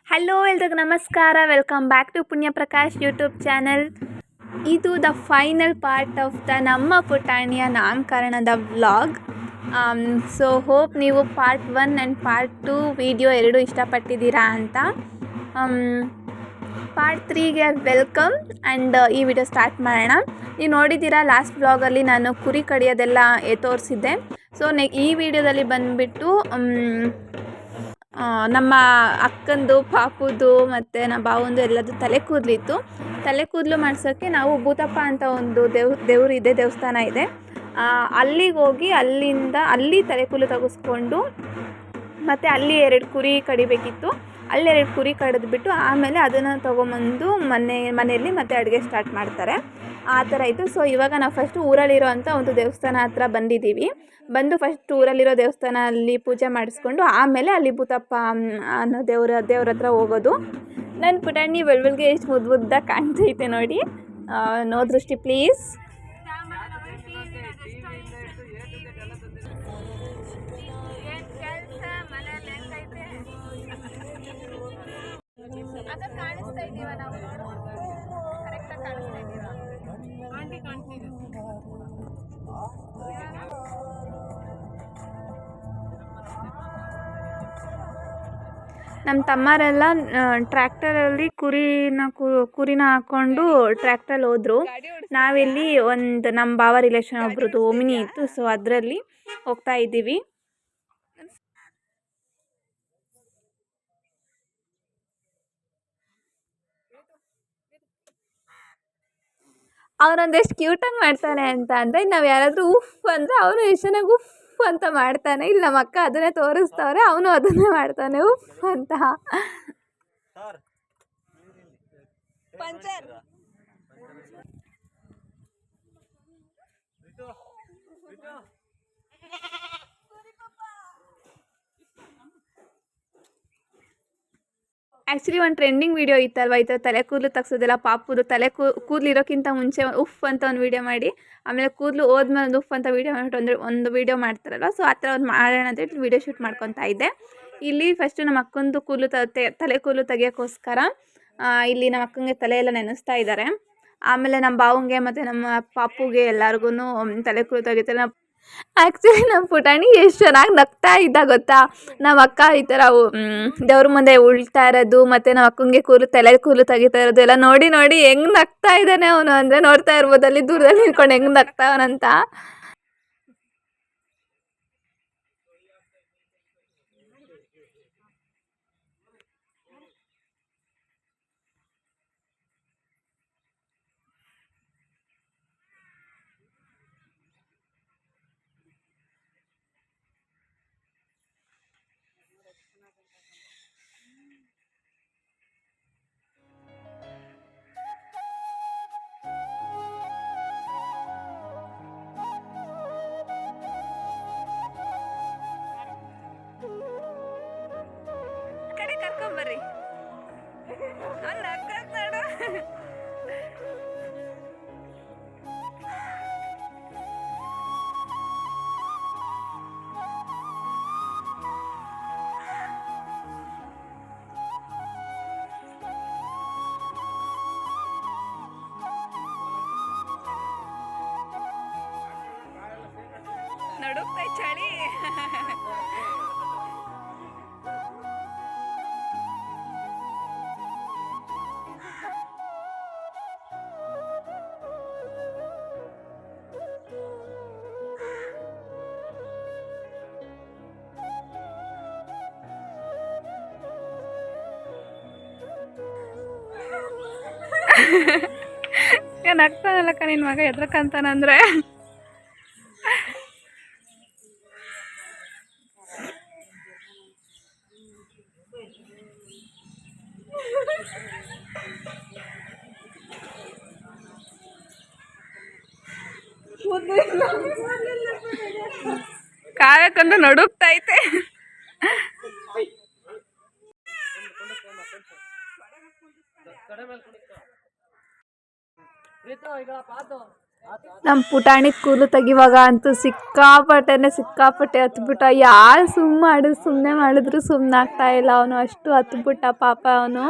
Hello ಎಲ್ರಿಗೂ ನಮಸ್ಕಾರ. Welcome back to ಪುಣ್ಯ ಪ್ರಕಾಶ್ ಯೂಟ್ಯೂಬ್ ಚಾನಲ್. ಇದು the final part of the ನಮ್ಮ ಪುಟಾಣಿಯ ನಾಮಕರಣದ ವ್ಲಾಗ್. ಸೊ ಹೋಪ್ ನೀವು ಪಾರ್ಟ್ 1 ಆ್ಯಂಡ್ ಪಾರ್ಟ್ 2 ವಿಡಿಯೋ ಎರಡೂ ಇಷ್ಟಪಟ್ಟಿದ್ದೀರಾ ಅಂತ. ಪಾರ್ಟ್ 3ಗೆ ವೆಲ್ಕಮ್ ಆ್ಯಂಡ್ ಈ ವಿಡಿಯೋ ಸ್ಟಾರ್ಟ್ ಮಾಡೋಣ. ನೀವು ನೋಡಿದ್ದೀರಾ ಲಾಸ್ಟ್ ವ್ಲಾಗಲ್ಲಿ ನಾನು ಕುರಿ ಕಡಿಯೋದೆಲ್ಲ ತೋರಿಸಿದ್ದೆ. ಸೊ ಈ ವಿಡಿಯೋದಲ್ಲಿ ಬಂದುಬಿಟ್ಟು ನಮ್ಮ ಅಕ್ಕಂದು ಪಾಪುದು ಮತ್ತು ನಮ್ಮ ಬಾವಂದು ಎಲ್ಲದು ತಲೆ ಕೂದಲಿತ್ತು. ತಲೆ ಕೂದಲು ಮಾಡ್ಸೋಕ್ಕೆ ನಾವು ಭೂತಪ್ಪ ಅಂತ ಒಂದು ದೇವಸ್ಥಾನ ಇದೆ, ಅಲ್ಲಿಗೆ ಹೋಗಿ ಅಲ್ಲಿ ತಲೆ ಕೂದಲು ತೆಗೆಸ್ಕೊಂಡು ಮತ್ತು ಅಲ್ಲಿ 2 ಕುರಿ ಕಡಿಬೇಕಿತ್ತು. ಅಲ್ಲಿ 2 ಕುರಿ ಕಡಿದ್ಬಿಟ್ಟು ಆಮೇಲೆ ಅದನ್ನು ತೊಗೊಂಬಂದು ಮನೆಯಲ್ಲಿ ಮತ್ತೆ ಅಡುಗೆ ಸ್ಟಾರ್ಟ್ ಮಾಡ್ತಾರೆ. ಆ ಥರ ಇತ್ತು. ಸೊ ಇವಾಗ ನಾವು ಫಸ್ಟು ಊರಲ್ಲಿರೋ ಅಂಥ ಒಂದು ದೇವಸ್ಥಾನ ಹತ್ರ ಬಂದಿದ್ದೀವಿ. ಫಸ್ಟ್ ಊರಲ್ಲಿರೋ ದೇವಸ್ಥಾನ ಅಲ್ಲಿ ಪೂಜೆ ಮಾಡಿಸ್ಕೊಂಡು ಆಮೇಲೆ ಅಲ್ಲಿ ಭೂತಪ್ಪ ಅನ್ನೋ ದೇವ್ರ ಹತ್ರ ಹೋಗೋದು. ನನ್ನ ಪುಟಾಣಿ ಬೆಳ್ಬೆಳ್ಗೆ ಎಷ್ಟು ಮುದ್ದಾಗಿ ಕಾಣ್ತೈತೆ ನೋಡಿ. ನೋ ದೃಷ್ಟಿ ಪ್ಲೀಸ್. ಕಾಣಿಸ್ತಾ ಇದ್ದೀವ ನಾವು? ಕರೆಕ್ಟಾಗಿ ಕಾಣಿಸ್ತಾ ಇದ್ದೀವ? ಆಂಟಿ ಕಾಣಿಸ್ತಿದ್ದೀವಿ. ನಮ್ಮ ತಮ್ಮರೆಲ್ಲ ಟ್ರ್ಯಾಕ್ಟರಲ್ಲಿ ಕುರಿನ ಹಾಕ್ಕೊಂಡು ಟ್ರ್ಯಾಕ್ಟರಲ್ಲಿ ಹೋದರು. ನಾವಿಲ್ಲಿ ನಮ್ಮ ಬಾವ ರಿಲೇಷನ್ ಒಬ್ರದ್ದು ಓಮಿನಿ ಇತ್ತು. ಸೊ ಅದರಲ್ಲಿ ಹೋಗ್ತಾ ಇದ್ದೀವಿ. ಅವನೊಂದು ಎಷ್ಟು ಕ್ಯೂಟಾಗಿ ಮಾಡ್ತಾನೆ ಅಂತ ಅಂದರೆ, ನಾವು ಯಾರಾದರೂ ಉಫ್ ಅಂದರೆ ಅವನು ಎಷ್ಟು ಚೆನ್ನಾಗಿ ಉಫ್ ಅಂತ ಮಾಡ್ತಾನೆ. ಇಲ್ಲಿ ನಮ್ಮ ಅಕ್ಕ ಅದನ್ನೇ ತೋರಿಸ್ತವ್ರೆ, ಅವನು ಅದನ್ನೇ ಮಾಡ್ತಾನೆ ಉಫ್ ಅಂತ. ಪಂಚರ್ ಆ್ಯಕ್ಚುಲಿ ಒಂದು ಟ್ರೆಂಡಿಂಗ್ ವೀಡಿಯೋ ಇತ್ತಲ್ವ, ಈ ಥರ ತಲೆ ಕೂದಲು ತೆಗ್ಸೋದೆಲ್ಲ. ಪಾಪುದು ತಲೆ ಕೂದಲಿರೋಕ್ಕಿಂತ ಮುಂಚೆ ಉಫ್ ಅಂತ ಒಂದು ವೀಡಿಯೋ ಮಾಡಿ, ಆಮೇಲೆ ಕೂದಲು ಹೋದ್ಮೇಲೆ ಒಂದು ಉಫ್ ಅಂತ ವೀಡಿಯೋ ಮಾಡಿಬಿಟ್ಟು ಒಂದು ವೀಡಿಯೋ ಮಾಡ್ತಾರಲ್ವ. ಸೊ ಆ ಥರ ಒಂದು ಮಾಡೋಣ ಅಂತ ಹೇಳಿ ವೀಡಿಯೋ ಶೂಟ್ ಮಾಡ್ಕೊತಾ ಇದ್ದೆ. ಇಲ್ಲಿ ಫಸ್ಟು ನಮ್ಮ ಅಕ್ಕಂದು ತಲೆ ಕೂದಲು ತೆಗಿಯೋಕ್ಕೋಸ್ಕರ ಇಲ್ಲಿ ನಮ್ಮ ಅಕ್ಕಂಗೆ ತಲೆಯೆಲ್ಲ ನೆನೆಸ್ತಾ ಇದ್ದಾರೆ. ಆಮೇಲೆ ನಮ್ಮ ಬಾವಂಗೆ ಮತ್ತು ನಮ್ಮ ಪಾಪುಗೆ ಎಲ್ಲರಿಗೂ ತಲೆ ಕೂದಲು ತೆಗಿತಾರೆ. ಆ್ಯಕ್ಚುಲಿ ನಮ್ಮ ಪುಟಾಣಿ ಎಷ್ಟು ಚೆನ್ನಾಗಿ ನಗ್ತಾ ಇದ್ದ ಗೊತ್ತಾ. ನಮ್ಮ ಅಕ್ಕ ಈ ಥರ ದೇವ್ರ ಮುಂದೆ ಉಳ್ತಾ ಇರೋದು ಮತ್ತು ನಮ್ಮ ಅಕ್ಕಂಗೆ ತಲೆ ಕೂದಲು ತೆಗಿತಾ ಇರೋದು ಎಲ್ಲ ನೋಡಿ ಹೆಂಗೆ ನಗ್ತಾ ಇದ್ದಾನೆ ಅವನು ಅಂದರೆ, ನೋಡ್ತಾ ಇರ್ಬೋದು ಅಲ್ಲಿ ದೂರದಲ್ಲಿ ನಿಂತ್ಕೊಂಡು ಹೆಂಗೆ ನಗ್ತಾವನಂತ. ಕರ್ಕೊಂಬರ್ರಿ ನಡುಕ್ತೈ ಚಳಿ. ನಗ್ತಾನಲ್ಲಕ್ಕ ನಿನ್ನ ಮಗ ಎದ್ರಕ್ಕಂತಾನಂದ್ರೆ. ಕಾಯಕಂದ್ರೆ ನಡುಕ್ತೈತೆ. ನಮ್ಮ ಪುಟಾಣಿ ಕೂದಲು ತೆಗಿವಾಗ ಅಂತೂ ಸಿಕ್ಕಾಪಟ್ಟೆ ಹತ್ಬಿಟ್ಟ. ಯಾರು ಸುಮ್ಮನೆ ಮಾಡಿದ್ರು ಸುಮ್ಮನಾಗ್ತಾ ಇಲ್ಲ. ಅವನು ಅಷ್ಟು ಹತ್ಬಿಟ್ಟ ಪಾಪ. ಅವನು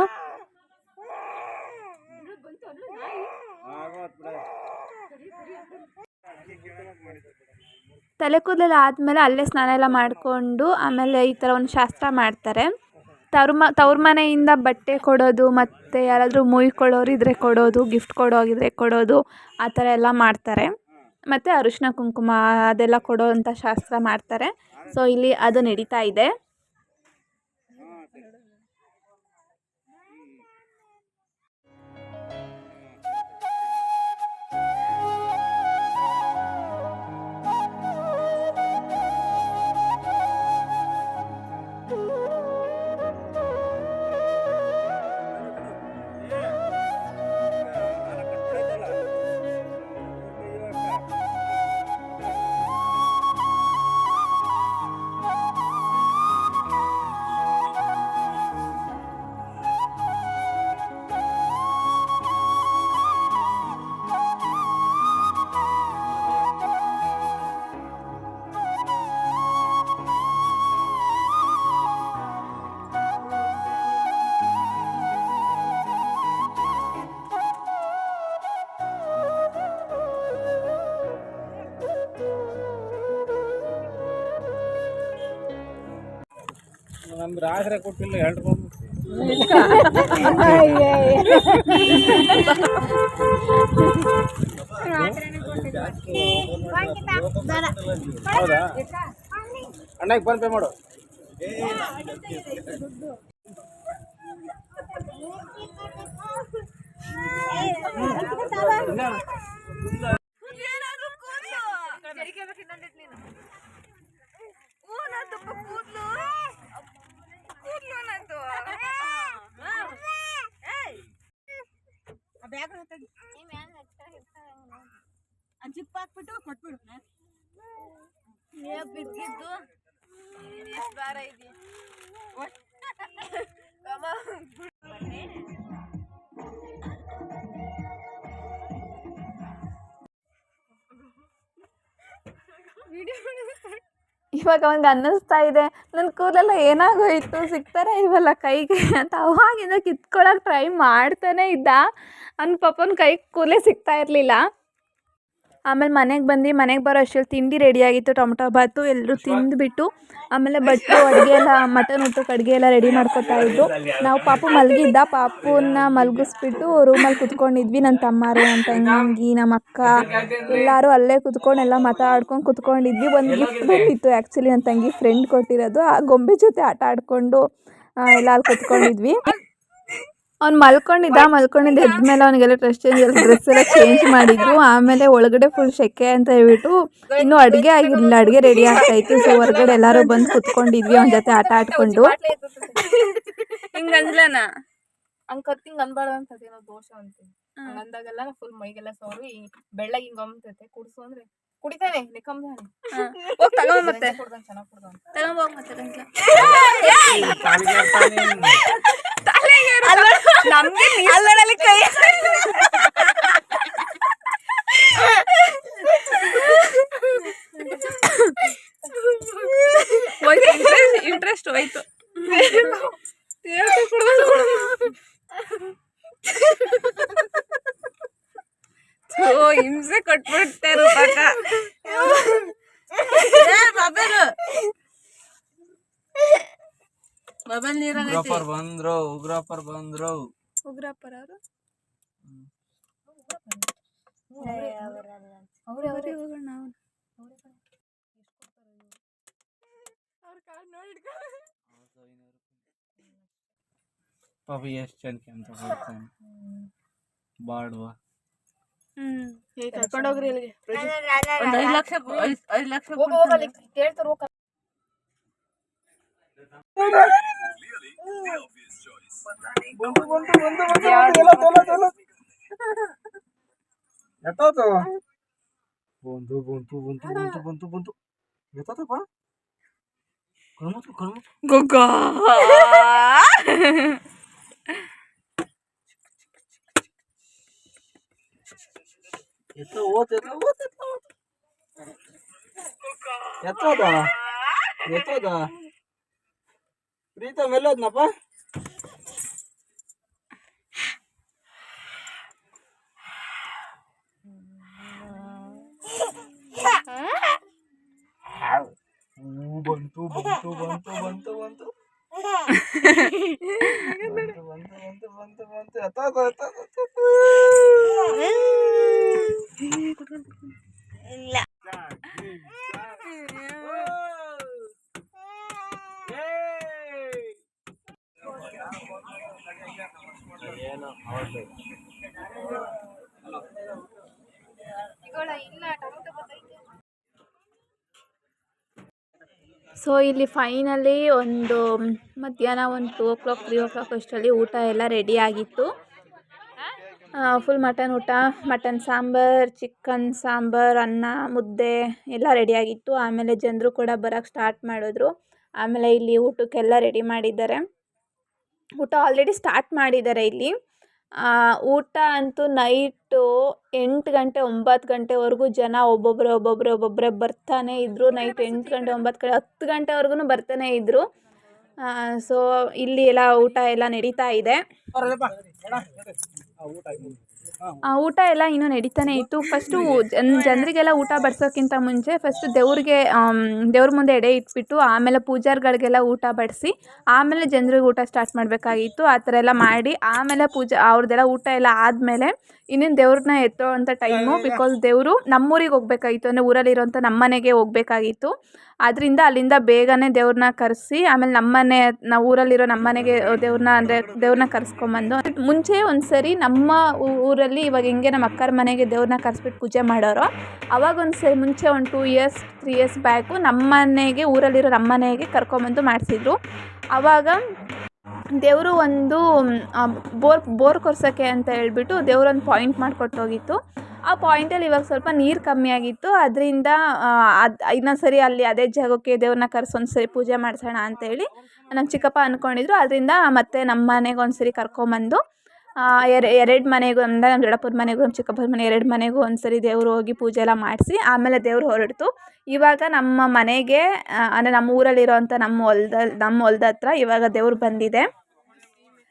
ತಲೆ ಕೂದಲೆಲ್ಲ ಆದಮೇಲೆ ಅಲ್ಲೇ ಸ್ನಾನ ಎಲ್ಲ ಮಾಡಿಕೊಂಡು ಆಮೇಲೆ ಈ ಥರ ಒಂದು ಶಾಸ್ತ್ರ ಮಾಡ್ತಾರೆ. ತವ್ರ ಮನೆಯಿಂದ ಬಟ್ಟೆ ಕೊಡೋದು, ಮತ್ತು ಯಾರಾದರೂ ಮುಯ್ಕೊಳ್ಳೋರು ಇದ್ದರೆ ಕೊಡೋದು, ಗಿಫ್ಟ್ ಕೊಡೋಗಿದ್ರೆ ಕೊಡೋದು, ಆ ಥರ ಎಲ್ಲ ಮಾಡ್ತಾರೆ. ಮತ್ತು ಅರಿಶಿನ ಕುಂಕುಮ ಅದೆಲ್ಲ ಕೊಡೋವಂಥ ಶಾಸ್ತ್ರ ಮಾಡ್ತಾರೆ. ಸೊ ಇಲ್ಲಿ ಅದು ನಡೀತಾ ಇದೆ. ನಮ್ದು ರಾತ್ರಿ ಕೊಟ್ಟಿಲ್ಲ ಹೇಳ್ಕೊಂಡು ಹೌದಾ ಅಣ್ಣಗೆ ಫೋನ್ ಪೇ ಮಾಡು. ಜಿಪ್ ಹಾಕ್ಬಿಟ್ಟು ಕೊಟ್ಬಿಡು. ಬಿದ್ದಿದ್ದು ಎಷ್ಟು ಭಾರ ಇದೆ. ಇವಾಗ ಅವನಿಗೆ ಅನ್ನಿಸ್ತಾ ಇದೆ ನನ್ನ ಕೂದಲೆಲ್ಲ ಏನಾಗೋಯಿತು, ಸಿಗ್ತಾನೆ ಇಲ್ವಲ್ಲ ಕೈಗೆ ಅಂತ. ಅವಾಗಿಂದ ಕಿತ್ಕೊಳ್ಳೋಕೆ ಟ್ರೈ ಮಾಡ್ತಾನೆ ಇದ್ದ. ಅವ್ನ ಪಾಪನ ಕೈ ಕೂದಲೇ ಸಿಗ್ತಾ ಇರಲಿಲ್ಲ. ಆಮೇಲೆ ಮನೆಗೆ ಬರೋ ಅಷ್ಟರಲ್ಲಿ ತಿಂಡಿ ರೆಡಿಯಾಗಿತ್ತು. ಟೊಮೊಟೊ ಬಾತು ಎಲ್ಲರೂ ತಿಂದುಬಿಟ್ಟು ಆಮೇಲೆ ಭಟ್ರು ಅಡುಗೆ ಎಲ್ಲ ಮಟನ್ ಊಟಕ್ಕೆ ಅಡುಗೆ ಎಲ್ಲ ರೆಡಿ ಮಾಡ್ಕೊತಾ ಇದ್ರು. ನಾವು ಪಾಪು ಮಲಗಿದ್ದ, ಪಾಪುನ ಮಲಗಿಸ್ಬಿಟ್ಟು ರೂಮಲ್ಲಿ ಕುತ್ಕೊಂಡಿದ್ವಿ. ನನ್ನ ತಮ್ಮಾರು, ನನ್ನ ತಂಗಿ, ನಮ್ಮ ಅಕ್ಕ ಎಲ್ಲರೂ ಅಲ್ಲೇ ಕುತ್ಕೊಂಡು ಎಲ್ಲ ಮಾತಾಡ್ಕೊಂಡು ಕುತ್ಕೊಂಡಿದ್ವಿ. ಒಂದು ಗಿಫ್ಟ್ ಬಂದಿತ್ತು ಆ್ಯಕ್ಚುಲಿ ನನ್ನ ತಂಗಿ ಫ್ರೆಂಡ್ ಕೊಟ್ಟಿರೋದು. ಆ ಗೊಂಬೆ ಜೊತೆ ಆಟ ಆಡಿಕೊಂಡು ಎಲ್ಲ ಅಲ್ಲಿ ಕುತ್ಕೊಂಡಿದ್ವಿ. ಅವ್ನು ಮಲ್ಕೊಂಡಿದ್ದ ಎದ್ಮೇಲೆ ಅವನಿಗೆಲ್ಲ ಡ್ರೆಸ್ ಎಲ್ಲ ಚೇಂಜ್ ಮಾಡಿದ್ರು. ಆಮೇಲೆ ಒಳಗಡೆ ಫುಲ್ ಸೆಕೆ ಅಂತ ಹೇಳ್ಬಿಟ್ಟು ಇನ್ನೂ ಅಡುಗೆ ಆಗಿರಲಿಲ್ಲ, ಅಡುಗೆ ರೆಡಿ ಆಗ್ತಾಯಿತ್ತು. ಸೊ ಹೊರಗಡೆ ಎಲ್ಲರೂ ಬಂದು ಕುತ್ಕೊಂಡಿದ್ವಿ ಅವನ ಜೊತೆ ಆಟ ಆಡ್ಕೊಂಡು. ಹಿಂಗೆ ಅಂದ್ಲನ ಹಂಗೆ ಅನ್ಬಾರ್ದು ಅಂತದೇನೋ ದೋಷ ಅಂತೀನಿ. ಅಂದಾಗೆಲ್ಲ ಫುಲ್ ಮೈಗೆಲ್ಲ ಸೋರಿ ಬೆಳ್ಳಗೆ ಹಿಂಗೆ ಅಮ್ತೈತೆ. ಕುಡಿಸು ಅಂದ್ರೆ ಕುಡಿತಾನೆ ನಿಕ್ಕಂದಾನೆ. ಹೋಗಿ ತಗೊಂಡ್ ಮತ್ತೆ ಕುಡ್ದಾನೆ, ಚೆನ್ನಾಗಿ ಕುಡ್ದಾನೆ. ತಗೊಂಬೋಗ್ ಮತ್ತೆ ನಮ್ಗೆ ಅಲ್ಲಲ್ಲಿ ಕೈ ಇಂಟ್ರೆಸ್ಟ್ ಹೋಯ್ತು. ಹಿಂಸೆ ಕೊಟ್ಬಿಡ್ತೆ ರೂಪಕ್ಕ. ಮೊಬೈಲ್ ನೀರಾಗ ಉಗ್ರಪ್ಪರ್ ಬಂದ್ರು ಉಗ್ರಪ್ಪರ ಅವರು ಹೋಗೋಣ ನಾವು. ಪಾಪ ಎಷ್ಟು ಚಂದ ಅಂತ ಬರ್ತಾನೆ ಬಾಡ್ವಾ. ಕರ್ಕೊಂಡೋಗ್ರಿ ಇಲ್ಲಿಗೆ. 5 ಲಕ್ಷ ಕೇಳ್ತಾರ. ಎತ್ತೋದ ಪ್ರೀತಮ್ ಎಲ್ಲೋದ್ನಪ್ಪ? ಬಂತು ಬಂತು ಬಂತು ಬಂತು ಬಂತು ಬಂತು ಬಂತು ಬಂತು ಬಂತು ಎತ್ತೋದ ಇಲ್ಲ ಸೊ ಇಲ್ಲಿ ಫೈನಲಿ ಒಂದು ಮಧ್ಯಾಹ್ನ ಒಂದು 2 o'clock 3 o'clock ಅಷ್ಟರಲ್ಲಿ ಊಟ ಎಲ್ಲ ರೆಡಿ ಆಗಿತ್ತು. ಫುಲ್ ಮಟನ್ ಊಟ, ಮಟನ್ ಸಾಂಬಾರು, ಚಿಕನ್ ಸಾಂಬಾರು, ಅನ್ನ, ಮುದ್ದೆ ಎಲ್ಲ ರೆಡಿಯಾಗಿತ್ತು. ಆಮೇಲೆ ಜನರು ಕೂಡ ಬರೋಕ್ಕೆ ಸ್ಟಾರ್ಟ್ ಮಾಡಿದ್ರು. ಆಮೇಲೆ ಇಲ್ಲಿ ಊಟಕ್ಕೆಲ್ಲ ರೆಡಿ ಮಾಡಿದ್ದಾರೆ. ಊಟ ಆಲ್ರೆಡಿ ಸ್ಟಾರ್ಟ್ ಮಾಡಿದ್ದಾರೆ ಇಲ್ಲಿ. ಊಟ ಅಂತೂ ನೈಟು 8 ಗಂಟೆ 9 ಗಂಟೆವರೆಗೂ ಜನ ಒಬ್ಬೊಬ್ಬರೇ ಬರ್ತಾನೆ ಇದ್ದರು. ನೈಟ್ 8 ಗಂಟೆ 9 ಗಂಟೆ 10 ಗಂಟೆವರೆಗೂ ಬರ್ತಾನೆ ಇದ್ದರು. ಸೊ ಇಲ್ಲಿ ಎಲ್ಲ ಊಟ ಎಲ್ಲ ನಡೀತಾ ಇದೆ. ಊಟ ಎಲ್ಲ ಇನ್ನೂ ನಡೀತಾನೆ ಇತ್ತು. ಫಸ್ಟು ಜನರಿಗೆಲ್ಲ ಊಟ ಬಡಿಸೋಕ್ಕಿಂತ ಮುಂಚೆ ಫಸ್ಟು ದೇವ್ರ ಮುಂದೆ ಎಡೆ ಇಟ್ಬಿಟ್ಟು ಆಮೇಲೆ ಪೂಜಾರಿಗಳಿಗೆಲ್ಲ ಊಟ ಬಡಿಸಿ ಆಮೇಲೆ ಜನರಿಗೆ ಊಟ ಸ್ಟಾರ್ಟ್ ಮಾಡಬೇಕಾಗಿತ್ತು. ಆ ಥರ ಎಲ್ಲ ಮಾಡಿ ಆಮೇಲೆ ಅವ್ರದ್ದೆಲ್ಲ ಊಟ ಎಲ್ಲ ಆದಮೇಲೆ ಇನ್ನೇನು ದೇವ್ರನ್ನ ಎತ್ತೋ ಅಂಥ ಟೈಮು. ಬಿಕಾಸ್ ದೇವರು ನಮ್ಮೂರಿಗೆ ಹೋಗ್ಬೇಕಾಗಿತ್ತು, ಅಂದರೆ ಊರಲ್ಲಿರೋಂಥ ನಮ್ಮ ಮನೆಗೆ ಹೋಗ್ಬೇಕಾಗಿತ್ತು. ಆದ್ದರಿಂದ ಅಲ್ಲಿಂದ ಬೇಗನೆ ದೇವ್ರನ್ನ ಕರೆಸಿ ಆಮೇಲೆ ನಾವು ಊರಲ್ಲಿರೋ ನಮ್ಮ ಮನೆಗೆ ದೇವ್ರನ್ನ ಕರೆಸ್ಕೊಂಬಂದು, ಮುಂಚೆ ಒಂದು ಸರಿ ನಮ್ಮ ಊರಲ್ಲಿ ಇವಾಗ ಹೆಂಗೆ ನಮ್ಮ ಅಕ್ಕರ ಮನೆಗೆ ದೇವ್ರನ್ನ ಕರೆಸ್ಬಿಟ್ಟು ಪೂಜೆ ಮಾಡೋರು, ಅವಾಗ ಒಂದು ಸರಿ ಮುಂಚೆ ಒಂದು 2 years 3 years ಬ್ಯಾಕು ನಮ್ಮ ಮನೆಗೆ ಊರಲ್ಲಿರೋ ನಮ್ಮ ಮನೆಗೆ ಕರ್ಕೊಂಬಂದು ಮಾಡಿಸಿದ್ರು. ಆವಾಗ ದೇವರು ಒಂದು ಬೋರ್ ಕೊರ್ಸೋಕ್ಕೆ ಅಂತ ಹೇಳ್ಬಿಟ್ಟು ದೇವ್ರೊಂದು ಪಾಯಿಂಟ್ ಮಾಡಿಕೊಟ್ಟೋಗಿತ್ತು. ಆ ಪಾಯಿಂಟಲ್ಲಿ ಇವಾಗ ಸ್ವಲ್ಪ ನೀರು ಕಮ್ಮಿ ಆಗಿತ್ತು. ಅದರಿಂದ ಇನ್ನೊಂದು ಸರಿ ಅಲ್ಲಿ ಅದೇ ಜಾಗಕ್ಕೆ ದೇವ್ರನ್ನ ಕರೆಸಿ ಒಂದು ಸರಿ ಪೂಜೆ ಮಾಡಿಸೋಣ ಅಂತೇಳಿ ನಮ್ಮ ಚಿಕ್ಕಪ್ಪ ಅಂದ್ಕೊಂಡಿದ್ರು. ಅದರಿಂದ ಮತ್ತೆ ನಮ್ಮ ಮನೆಗೆ ಒಂದು ಸರಿ ಕರ್ಕೊಂಬಂದು ಎರಡು ಮನೆಗೂ, ಅಂದರೆ ನಮ್ಮ ದೊಡ್ಡಪ್ಪನ ಮನೆಗೂ ನಮ್ಮ ಚಿಕ್ಕಪ್ಪನ ಮನೆ 2 ಮನೆಗೂ ಒಂದು ಸರಿ ದೇವರು ಹೋಗಿ ಪೂಜೆ ಎಲ್ಲ ಮಾಡಿಸಿ ಆಮೇಲೆ ದೇವ್ರು ಹೊರಡ್ತು. ಇವಾಗ ನಮ್ಮ ಮನೆಗೆ, ಅಂದರೆ ನಮ್ಮ ಊರಲ್ಲಿರೋವಂಥ ನಮ್ಮ ಹೊಲ್ದ ಹತ್ರ ಇವಾಗ ದೇವ್ರು ಬಂದಿದೆ.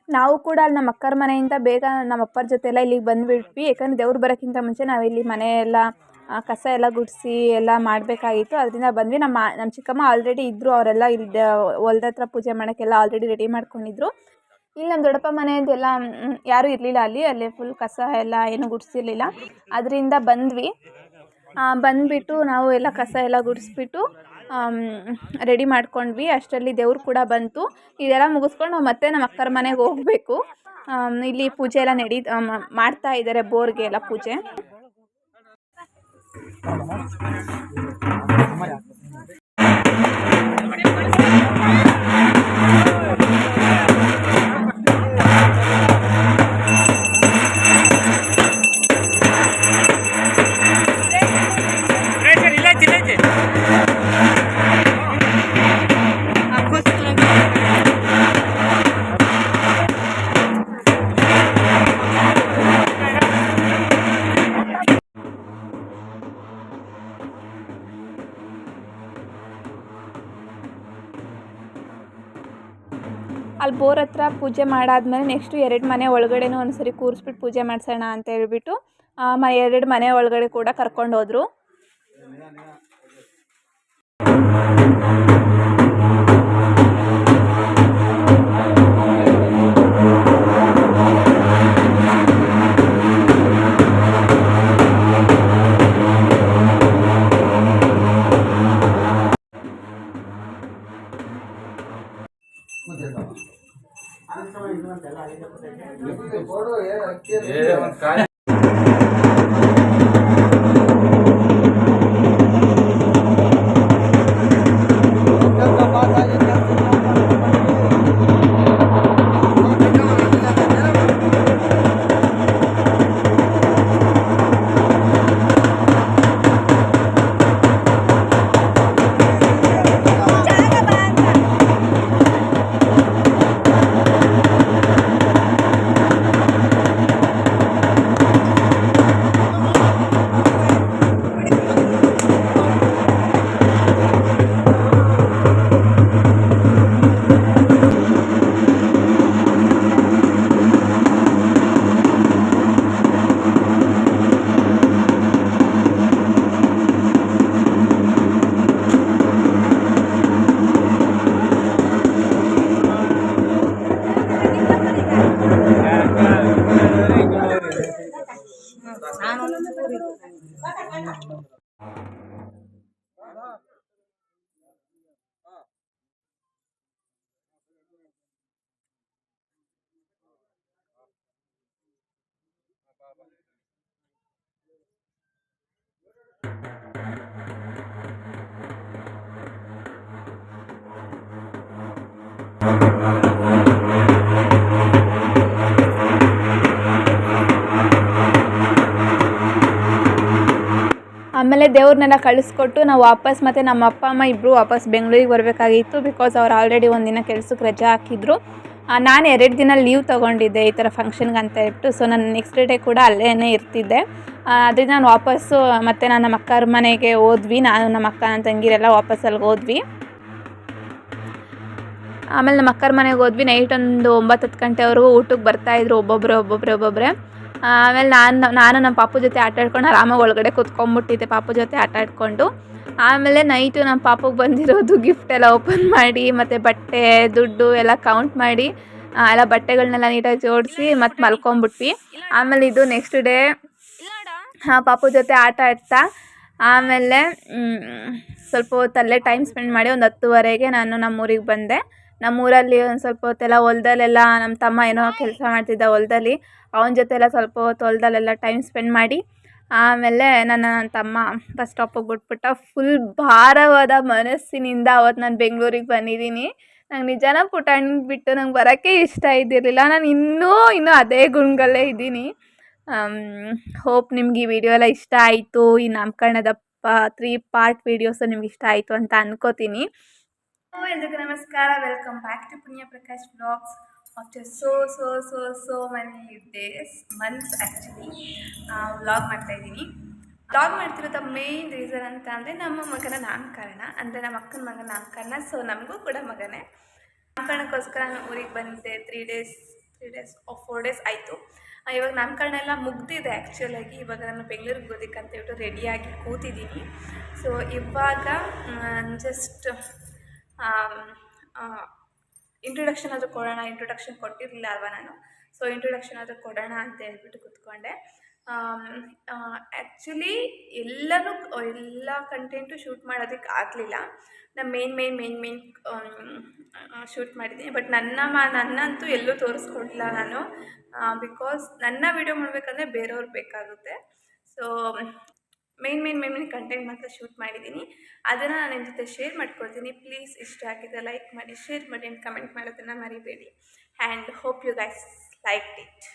ನಾವು ಕೂಡ ಅಲ್ಲಿ ನಮ್ಮ ಅಕ್ಕರ ಮನೆಯಿಂದ ಬೇಗ ನಮ್ಮ ಅಪ್ಪರ ಜೊತೆ ಎಲ್ಲ ಇಲ್ಲಿಗೆ ಬಂದುಬಿಟ್ವಿ. ಯಾಕಂದರೆ ದೇವ್ರು ಬರೋಕ್ಕಿಂತ ಮುಂಚೆ ನಾವಿಲ್ಲಿ ಮನೆಯೆಲ್ಲ ಕಸ ಎಲ್ಲ ಗುಡಿಸಿ ಎಲ್ಲ ಮಾಡಬೇಕಾಗಿತ್ತು. ಅದರಿಂದ ಬಂದ್ವಿ. ನಮ್ಮ ಚಿಕ್ಕಮ್ಮ ಆಲ್ರೆಡಿ ಇದ್ದರು. ಅವರೆಲ್ಲ ಇಲ್ಲಿ ಹೊಲ್ದ ಹತ್ರ ಪೂಜೆ ಮಾಡೋಕ್ಕೆಲ್ಲ ಆಲ್ರೆಡಿ ರೆಡಿ ಮಾಡ್ಕೊಂಡಿದ್ರು. ಇಲ್ಲಿ ನಮ್ಮ ದೊಡ್ಡಪ್ಪ ಮನೆಯದೆಲ್ಲ ಯಾರೂ ಇರಲಿಲ್ಲ. ಅಲ್ಲಿ ಫುಲ್ ಕಸ ಎಲ್ಲ ಏನೂ ಗುಡಿಸಿರ್ಲಿಲ್ಲ. ಅದರಿಂದ ಬಂದುಬಿಟ್ಟು ನಾವು ಎಲ್ಲ ಕಸ ಎಲ್ಲ ಗುಡಿಸ್ಬಿಟ್ಟು ರೆಡಿ ಮಾಡ್ಕೊಂಡ್ವಿ. ಅಷ್ಟರಲ್ಲಿ ದೇವ್ರು ಕೂಡ ಬಂತು. ಇದೆಲ್ಲ ಮುಗಿಸ್ಕೊಂಡು ನಾವು ಮತ್ತೆ ನಮ್ಮ ಅಕ್ಕರ ಮನೆಗೆ ಹೋಗಬೇಕು. ಇಲ್ಲಿ ಪೂಜೆ ಎಲ್ಲ ಮಾಡ್ತಾ ಇದ್ದಾರೆ, ಬೋರ್ಗೆ ಎಲ್ಲ ಪೂಜೆ. ಅಲ್ಲಿ ಬೋರ್ ಹತ್ರ ಪೂಜೆ ಮಾಡಾದ್ಮೇಲೆ ನೆಕ್ಸ್ಟು 2 ಮನೆ ಒಳಗಡೆನೂ ಒಂದು ಸರಿ ಕೂರಿಸ್ಬಿಟ್ಟು ಪೂಜೆ ಮಾಡಿಸೋಣ ಅಂತ ಹೇಳ್ಬಿಟ್ಟು 2 ಮನೆ ಒಳಗಡೆ ಕೂಡ ಕರ್ಕೊಂಡು ಹೋದರು. ಆಮೇಲೆ ದೇವ್ರನ್ನೆಲ್ಲ ಕಳಿಸ್ಕೊಟ್ಟು ನಾವು ವಾಪಸ್ ಮತ್ತು ನಮ್ಮ ಅಪ್ಪ ಅಮ್ಮ ಇಬ್ಬರು ವಾಪಸ್ ಬೆಂಗಳೂರಿಗೆ ಬರಬೇಕಾಗಿತ್ತು. ಬಿಕಾಸ್ ಅವ್ರು ಆಲ್ರೆಡಿ ಒಂದಿನ ಕೆಲ್ಸಕ್ಕೆ ರಜೆ ಹಾಕಿದ್ರು. ನಾನು 2 ದಿನ ಲೀವ್ ತೊಗೊಂಡಿದ್ದೆ ಈ ಥರ ಫಂಕ್ಷನ್ಗೆ ಅಂತ ಹೇಳ್ಬಿಟ್ಟು. ಸೊ ನಾನು ನೆಕ್ಸ್ಟ್ ಡೇ ಕೂಡ ಅಲ್ಲೇ ಇರ್ತಿದ್ದೆ. ಅದರಿಂದ ನಾನು ವಾಪಸ್ಸು ಮತ್ತು ನಾನು ನಮ್ಮ ಅಕ್ಕರ ಮನೆಗೆ ಹೋದ್ವಿ. ನಾನು ನಮ್ಮ ಅಕ್ಕ ನನ್ನ ತಂಗಿರೆಲ್ಲ ವಾಪಸ್ ಅಲ್ಲಿಗೆ ಹೋದ್ವಿ. ಆಮೇಲೆ ನಮ್ಮ ಅಕ್ಕರ ಮನೆಗೆ ಹೋದ್ವಿ. ನೈಟ್ ಒಂದು 9-10 ಗಂಟೆವರೆಗೂ ಊಟಕ್ಕೆ ಬರ್ತಾಯಿದ್ರು ಒಬ್ಬೊಬ್ಬರೇ. ಆಮೇಲೆ ನಾನು ನಮ್ಮ ಪಾಪು ಜೊತೆ ಆಟ ಆಡ್ಕೊಂಡು ಆರಾಮಾಗಿ ಒಳಗಡೆ ಕೂತ್ಕೊಂಡ್ಬಿಟ್ಟಿದ್ದೆ ಪಾಪು ಜೊತೆ ಆಟ ಆಡಿಕೊಂಡು. ಆಮೇಲೆ ನೈಟು ನಮ್ಮ ಪಾಪುಗೆ ಬಂದಿರೋದು ಗಿಫ್ಟ್ ಎಲ್ಲ ಓಪನ್ ಮಾಡಿ ಮತ್ತು ಬಟ್ಟೆ ದುಡ್ಡು ಎಲ್ಲ ಕೌಂಟ್ ಮಾಡಿ ಎಲ್ಲ ಬಟ್ಟೆಗಳನ್ನೆಲ್ಲ ನೀಟಾಗಿ ಜೋಡಿಸಿ ಮತ್ತು ಮಲ್ಕೊಂಬಿಟ್ವಿ. ಆಮೇಲೆ ಇದು ನೆಕ್ಸ್ಟ್ ಡೇ ಪಾಪು ಜೊತೆ ಆಟ ಆಡ್ತಾ ಆಮೇಲೆ ಸ್ವಲ್ಪ ಹೊತ್ತಲ್ಲೇ ಟೈಮ್ ಸ್ಪೆಂಡ್ ಮಾಡಿ ಒಂದು 10:30ಗೆ ನಾನು ನಮ್ಮೂರಿಗೆ ಬಂದೆ. ನಮ್ಮೂರಲ್ಲಿ ಒಂದು ಸ್ವಲ್ಪ ಹೊತ್ತೆಲ್ಲ ಹೊಲದಲ್ಲೆಲ್ಲ ನಮ್ಮ ತಮ್ಮ ಏನೋ ಕೆಲಸ ಮಾಡ್ತಿದ್ದ ಹೊಲದಲ್ಲಿ. ಅವನ ಜೊತೆ ಎಲ್ಲ ಸ್ವಲ್ಪ ಹೊತ್ತು ಹೊಲದಲ್ಲೆಲ್ಲ ಟೈಮ್ ಸ್ಪೆಂಡ್ ಮಾಡಿ ಆಮೇಲೆ ನನ್ನ ತಮ್ಮ ಬಸ್ ಸ್ಟಾಪಿಗೆ ಬಿಟ್ಬಿಟ್ಟ. ಫುಲ್ ಭಾರವಾದ ಮನಸ್ಸಿನಿಂದ ಅವತ್ತು ನಾನು ಬೆಂಗಳೂರಿಗೆ ಬಂದಿದ್ದೀನಿ. ನಂಗೆ ನಿಜಾನ ಪುಟಾಣಿ ಬಿಟ್ಟು ನಂಗೆ ಬರೋಕ್ಕೆ ಇಷ್ಟ ಇದ್ದಿರಲಿಲ್ಲ. ನಾನು ಇನ್ನೂ ಅದೇ ಗುಂಗಲ್ಲೇ ಇದ್ದೀನಿ. ಹೋಪ್ ನಿಮ್ಗೆ ಈ ವಿಡಿಯೋ ಎಲ್ಲ ಇಷ್ಟ ಆಯಿತು. ಈ ನಾಮಕರಣದ 3 ಪಾರ್ಟ್ ವೀಡಿಯೋಸು ನಿಮ್ಗೆ ಇಷ್ಟ ಆಯಿತು ಅಂತ ಅನ್ಕೋತೀನಿ. ಎಲ್ರಿಗೂ ನಮಸ್ಕಾರ. ವೆಲ್ಕಮ್ ಬ್ಯಾಕ್ ಟು ಪುಣ್ಯ Prakash vlogs. After so many days months actually vlog ಮಾಡ್ತಾಯಿದ್ದೀನಿ. ವ್ಲಾಗ್ ಮಾಡ್ತಿರೋದು ಮೇನ್ ರೀಸನ್ ಅಂತ ಅಂದರೆ ನಮ್ಮ ಮಗನ ನಾಮಕರಣ, ಅಂದರೆ ನಮ್ಮ ಅಕ್ಕನ ಮಗನ ನಾಮಕರಣ. ಸೊ ನಮಗೂ ಕೂಡ ಮಗನೇ. ನಾಮಕರಣಕ್ಕೋಸ್ಕರ ನಾನು ಊರಿಗೆ ಬಂದಿದ್ದೆ 3 ಡೇಸ್ 4 ಡೇಸ್ ಆಯಿತು. ಇವಾಗ ನಾಮಕರಣ ಎಲ್ಲ ಮುಗ್ದಿದೆ ಆ್ಯಕ್ಚುಲಾಗಿ. ಇವಾಗ ನಾನು ಬೆಂಗಳೂರಿಗೆ ಹೋಗೋದಕ್ಕಂತ ಹೇಳ್ಬಿಟ್ಟು ರೆಡಿಯಾಗಿ ಕೂತಿದ್ದೀನಿ. ಸೊ ಇವಾಗ ಜಸ್ಟ್ ಇಂಟ್ರೊಡಕ್ಷನ್ ಆದರೂ ಕೊಡೋಣ. ಇಂಟ್ರೊಡಕ್ಷನ್ ಕೊಟ್ಟಿರಲಿಲ್ಲ ಅಲ್ವಾ ನಾನು. ಸೊ ಇಂಟ್ರೊಡಕ್ಷನ್ ಆದರೂ ಕೊಡೋಣ ಅಂತ ಹೇಳ್ಬಿಟ್ಟು ಕೂತ್ಕೊಂಡೆ. ಆ್ಯಕ್ಚುಲಿ ಎಲ್ಲ ಕಂಟೆಂಟು ಶೂಟ್ ಮಾಡೋದಕ್ಕೆ ಆಗಲಿಲ್ಲ. ನಾನು ಮೇನ್ ಶೂಟ್ ಮಾಡಿದ್ದೀನಿ. ಬಟ್ ನನ್ನಂತೂ ಎಲ್ಲೂ ತೋರಿಸ್ಕೊಡ್ಲಿಲ್ಲ ನಾನು. ಬಿಕಾಸ್ ನನ್ನ ವೀಡಿಯೋ ಮಾಡಬೇಕಂದ್ರೆ ಬೇರೆಯವ್ರು ಬೇಕಾಗುತ್ತೆ. ಸೊ ಮೇನ್ ಕಂಟೆಂಟ್ ಮಾತ್ರ ಶೂಟ್ ಮಾಡಿದ್ದೀನಿ. ಅದನ್ನು ನಾನು ನಿಮ್ಮ ಜೊತೆ ಶೇರ್ ಮಾಡ್ಕೊಳ್ತೀನಿ. ಪ್ಲೀಸ್ ಇಷ್ಟ ಆಗಿದ್ರೆ ಲೈಕ್ ಮಾಡಿ, ಶೇರ್ ಮಾಡಿ ಆ್ಯಂಡ್ ಕಮೆಂಟ್ ಮಾಡೋದನ್ನು ಮರಿಬೇಡಿ. And hope you guys like it.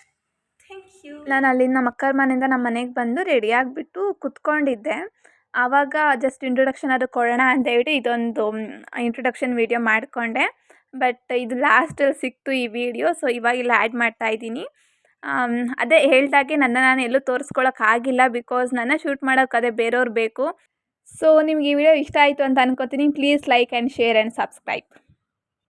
Thank you. ನಾನು ಅಲ್ಲಿ ನಮ್ಮ ಅಕ್ಕರ ಮನೆಯಿಂದ ನಮ್ಮ ಮನೆಗೆ ಬಂದು ರೆಡಿ ಆಗಿಬಿಟ್ಟು ಕುತ್ಕೊಂಡಿದ್ದೆ. ಆವಾಗ ಜಸ್ಟ್ ಇಂಟ್ರೊಡಕ್ಷನ್ ಅದು ಕೊಡೋಣ ಅಂತ ಹೇಳ್ಬಿಟ್ಟು ಇದೊಂದು ಇಂಟ್ರೊಡಕ್ಷನ್ ವೀಡಿಯೋ ಮಾಡಿಕೊಂಡೆ. ಬಟ್ ಇದು ಲಾಸ್ಟಲ್ಲಿ ಸಿಕ್ತು ಈ ವಿಡಿಯೋ. ಸೊ ಇವಾಗ ಇಲ್ಲಿ ಆ್ಯಡ್ ಮಾಡ್ತಾಯಿದ್ದೀನಿ. ಅದೇ ಹೇಳ್ದಾಗೆ ನಾನು ಎಲ್ಲೂ ತೋರಿಸ್ಕೊಳ್ಳೋಕ್ಕಾಗಿಲ್ಲ. ಬಿಕಾಸ್ ನನ್ನ ಶೂಟ್ ಮಾಡೋಕ್ಕೆ ಅದೇ ಬೇರೆಯವ್ರು ಬೇಕು. ಸೊ ನಿಮ್ಗೆ ಈ ವಿಡಿಯೋ ಇಷ್ಟ ಆಯಿತು ಅಂತ ಅನ್ಕೋತೀನಿ. Please like and share and subscribe.